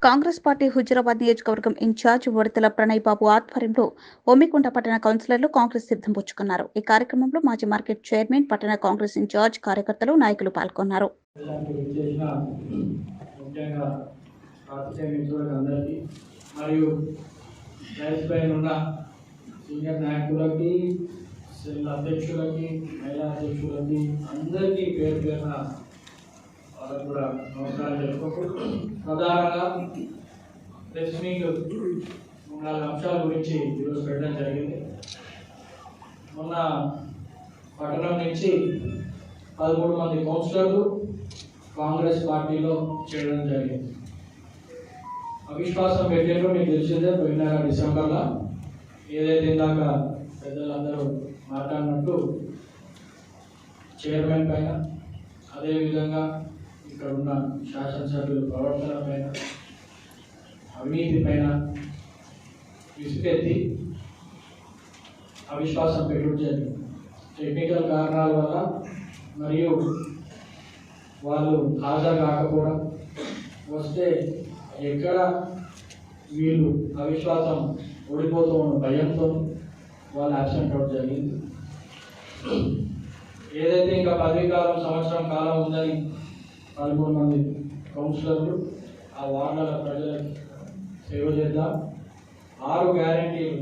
Congress party Huzurabad నియోజకవర్గం incharge Udathala Pranay బాబు ఆధ్వర్యంలో ఒమ్మికుంట పట్టణ కౌన్సిలర్లు కాంగ్రెస్ సిద్ధం పుచ్చుకున్నారు. ఈ కార్యక్రమంలో మాజీ మార్కెట్ చైర్మన్, పట్టణ కాంగ్రెస్ ఇన్ఛార్జ్, కార్యకర్తలు, నాయకులు పాల్గొన్నారు. అధ్యక్షులకి, మహిళా అధ్యక్షులకి అందరికీ పేరు పేరున వాళ్ళకు కూడా నమస్కారం తెలుపుకుంటూ ప్రధానంగా ప్రెస్ మీట్ 4 అంశాల గురించి ఈరోజు పెట్టడం జరిగింది. మొన్న పట్టణం నుంచి 13 మంది కౌన్సిలర్లు కాంగ్రెస్ పార్టీలో చేరడం జరిగింది. అవిశ్వాసం పెట్టేటో మీకు తెలిసిందే, పోయిన డిసెంబర్లో ఏదైతే ఇందాక పెద్దలందరూ మాట్లాడినట్టు చైర్మన్ పైన, అదేవిధంగా ఇక్కడ ఉన్న శాసనసభ్యుల ప్రవర్తన పైన, అవినీతి పైన విసుపెత్తి అవిశ్వాసం పెట్టడం జరిగింది. టెక్నికల్ కారణాల వల్ల మరియు వాళ్ళు హాజరు కాకపోవడం, వస్తే ఎక్కడ వీళ్ళు అవిశ్వాసం ఓడిపోతూ ఉన్న భయంతో వాళ్ళు యాబ్సెంట్ అవడం జరిగింది. ఏదైతే ఇంకా పదవీకాలం సంవత్సరం కాలం ఉందని 13 మంది కౌన్సిలర్లు ఆ వార్డుల ప్రజలకు సేవ చేద్దాం, 6 గ్యారెంటీలు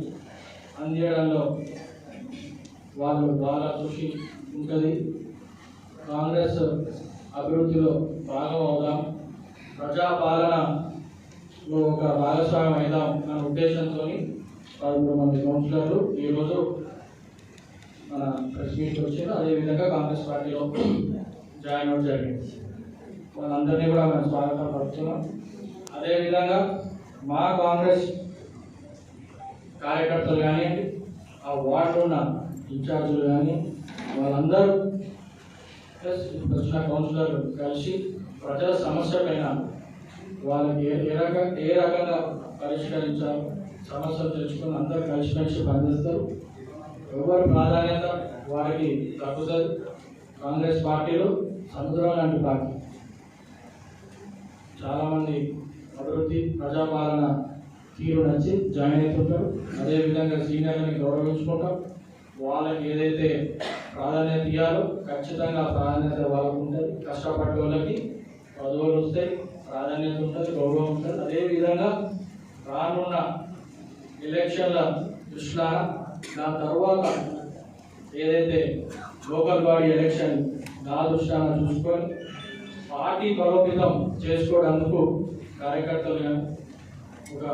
అందించడంలో వాళ్ళ కృషి ఉంటుంది, కాంగ్రెస్ అభివృద్ధిలో భాగం అవుదాం, ప్రజాపాలనలో ఒక భాగస్వామ్యం అవుదాం అనే ఉద్దేశంతో 13 మంది కౌన్సిలర్లు ఈరోజు మన ప్రెస్ మీట్ వచ్చారు. అదేవిధంగా కాంగ్రెస్ పార్టీలో జాయిన్ అవ్వడం జరిగింది. వాళ్ళందరినీ కూడా మేము స్వాగతం పడుతున్నాం. అదేవిధంగా మా కాంగ్రెస్ కార్యకర్తలు కానివ్వండి, ఆ వార్డులో ఉన్న ఇన్ఛార్జీలు కానీ వాళ్ళందరూ ప్లస్ వచ్చిన కౌన్సిలర్లు కలిసి ప్రజల సమస్య పైన వాళ్ళకి ఏ రకంగా పరిష్కరించాలో సమస్యలు తెచ్చుకొని అందరూ కలిసిమెలిసి పనిచేస్తారు. ఎవరి ప్రాధాన్యత వారికి తగ్గుతుంది. కాంగ్రెస్ పార్టీలో సముద్రం లాంటి పార్టీ, చాలామంది అభివృద్ధి, ప్రజాపాలన తీరు నచ్చి జాయిన్ అవుతుంటారు. అదేవిధంగా సీనియర్లని గౌరవించుకుంటాం. వాళ్ళకి ఏదైతే ప్రాధాన్యత ఇవ్వాలో ఖచ్చితంగా ప్రాధాన్యత వాళ్ళకు ఉంటుంది. కష్టపడే వాళ్ళకి పదవులు వస్తాయి, ప్రాధాన్యత ఉంటుంది, గౌరవం ఉంటుంది. అదేవిధంగా రానున్న ఎలక్షన్ల దృష్ట్యా, దాని తర్వాత ఏదైతే లోకల్ బాడీ ఎలక్షన్ నా దృష్ట్యా చూసుకొని పార్టీ బలోపేతం చేసుకోవడానికి కార్యకర్తలు కానీ ఒక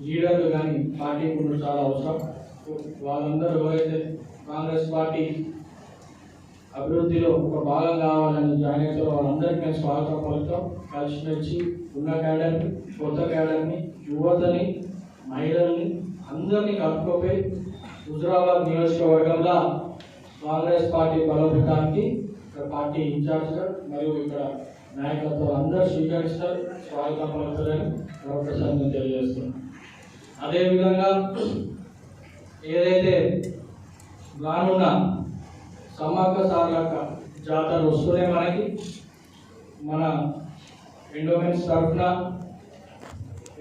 లీడర్లు కానీ పార్టీ కూడా చాలా అవసరం. వాళ్ళందరూ ఎవరైతే కాంగ్రెస్ పార్టీ అభివృద్ధిలో ఒక భాగం కావాలని జాయిన్ అవుతారో వాళ్ళందరికీ మేము స్వాగతం పలుకుతాం. కలిసిమెలిసి ఉన్న క్యాడర్ని, కొత్త క్యాడర్ని, యువతని, మహిళల్ని అందరినీ కలుపుకోపోయి హుజురాబాద్ నియోజకవర్గంలో కాంగ్రెస్ పార్టీ బలోపేతానికి ఇక్కడ పార్టీ ఇన్ఛార్జ్గా మరియు ఇక్కడ నాయకత్వం అందరూ స్వీకరిస్తారు, స్వాగతం పలుకుతారని మరొకసారి నేను తెలియజేస్తున్నాను. అదేవిధంగా ఏదైతే రానున్న సమ్మక్క సారలక్క జాతర వస్తూనే మన ఎండోమెంట్స్ తరఫున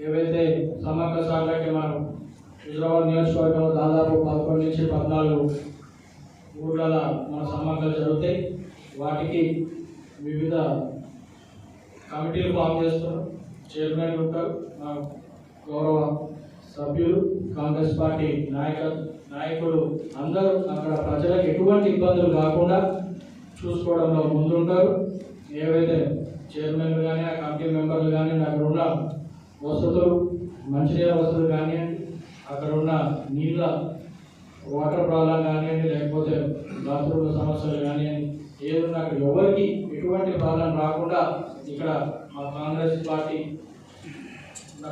ఏవైతే సమ్మక్క సారలకి మనం హుజురాబాద్ నియోజకవర్గంలో దాదాపు 11 నుంచి 14 ఊర్ల మన సమ్మక్కలు జరుగుతాయి. వాటికి వివిధ కమిటీలు ఫామ్ చేస్తున్నారు, చైర్మన్ ఉంటారు, గౌరవ సభ్యులు, కాంగ్రెస్ పార్టీ నాయకులు అందరూ అక్కడ ప్రజలకు ఎటువంటి ఇబ్బందులు కాకుండా చూసుకోవడంలో ముందుంటారు. ఏవైతే చైర్మన్లు కానీ, ఆ కమిటీ మెంబర్లు కానీ అక్కడ ఉన్న వసతులు, మంచినీళ్ళ వసతులు కానివ్వండి, అక్కడ ఉన్న నీళ్ళ వాటర్ ప్రాబ్లం కానివ్వండి, లేకపోతే బాత్రూమ్ల సమస్యలు కానివ్వండి, ఏదన్నా అక్కడ ఎవరికి ఎటువంటి ప్రాబ్లం రాకుండా ఇక్కడ మా కాంగ్రెస్ పార్టీ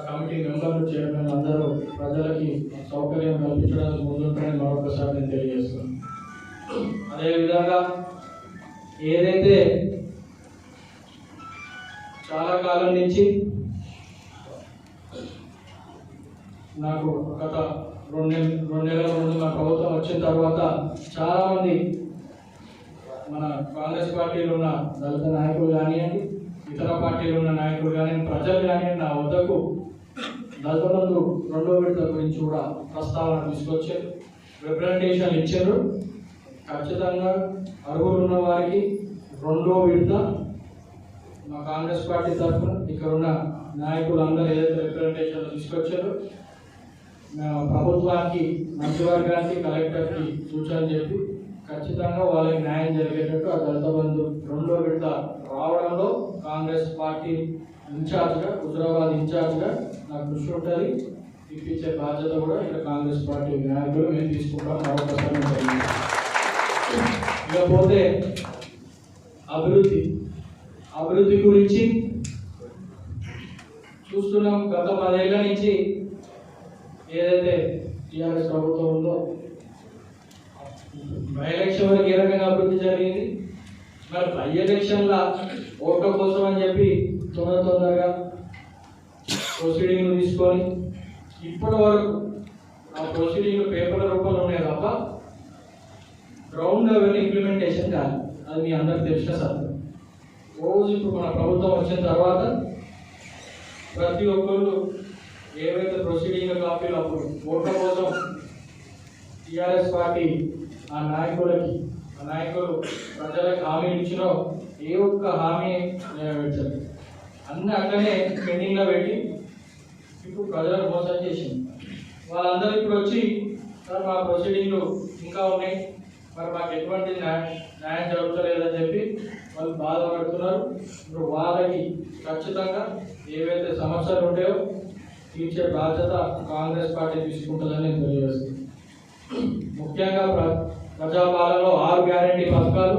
కమిటీ మెంబర్లు, చైర్మన్ అందరూ ప్రజలకి సౌకర్యం కల్పించడానికి ముందుంటారని మరొకసారి నేను తెలియజేస్తున్నాను. అదేవిధంగా ఏదైతే చాలా కాలం నుంచి నాకు గత 2 నెలల ముందు మన ప్రభుత్వం వచ్చిన తర్వాత చాలామంది మన కాంగ్రెస్ పార్టీలో ఉన్న దళిత నాయకులు కానివ్వండి, ఇతర పార్టీలు ఉన్న నాయకులు కానీ ప్రజలు కానీ నా వద్దకు దళిత బంధు రెండో విడత గురించి కూడా ప్రస్తావన తీసుకొచ్చారు, రిప్రజెంటేషన్ ఇచ్చారు. ఖచ్చితంగా అర్హులు ఉన్న వారికి రెండో విడత మా కాంగ్రెస్ పార్టీ తరఫున ఇక్కడ ఉన్న నాయకులందరూ ఏదైతే రిప్రజెంటేషన్ తీసుకొచ్చారో ప్రభుత్వానికి, మంత్రివర్గానికి, కలెక్టర్కి సూచనలు చెప్పి ఖచ్చితంగా వాళ్ళకి న్యాయం జరిగేటట్టు ఆ దళిత బంధు రెండో విడత రావడంలో కాంగ్రెస్ పార్టీ ఇన్ఛార్జ్గా, హుజరాబాద్ ఇన్ఛార్జ్గా నాకు కృషి ఉంటుంది. ఇప్పించే బాధ్యత కూడా ఇక్కడ కాంగ్రెస్ పార్టీ నాయకులు మేము తీసుకుంటాం. మరొకసారి ఇకపోతే అభివృద్ధి గురించి చూస్తున్నాం. గత 10 ఏళ్ల నుంచి ఏదైతే టీఆర్ఎస్ ప్రభుత్వం ఉందో బై ఎలక్షన్ వరకు ఏ రకంగా అభివృద్ధి జరిగింది, మరి బై ఎలక్షన్ల ఓట్ల కోసం అని చెప్పి తొందరగా ప్రొసీడింగ్లు తీసుకొని ఇప్పటి వరకు ఆ ప్రొసీడింగ్లు పేపర్ల రూపంలో ఉన్నాయి తప్ప గ్రౌండ్ లెవెల్ ఇంప్లిమెంటేషన్ కాదు. అది మీ అందరికి తెలిసిన సత్యం. రోజు ఇప్పుడు మన ప్రభుత్వం వచ్చిన తర్వాత ప్రతి ఒక్కళ్ళు ఏవైతే ప్రొసీడింగ్ కాపీలు అప్పుడు ఓట్ల కోసం టీఆర్ఎస్ పార్టీ ఆ నాయకులు ప్రజలకు హామీ ఇచ్చినో ఏ ఒక్క హామీ నెరవేర్చారు. అన్నీ అట్లనే పెండింగ్లో పెట్టి ఇప్పుడు ప్రజలకు మోసం చేసింది. వాళ్ళందరూ ఇప్పుడు వచ్చి సార్ మా ప్రొసీడింగ్లు ఇంకా ఉన్నాయి, మరి మాకు ఎటువంటి న్యాయం జరుగుతలేదని చెప్పి వాళ్ళు బాధపడుతున్నారు. ఇప్పుడు వాళ్ళకి ఖచ్చితంగా ఏవైతే సమస్యలు ఉంటాయో తీర్చే బాధ్యత కాంగ్రెస్ పార్టీ తీసుకుంటుందని నేను తెలియజేస్తున్నాను. ముఖ్యంగా ప్రజాపాలనలో 6 గ్యారెంటీ పథకాలు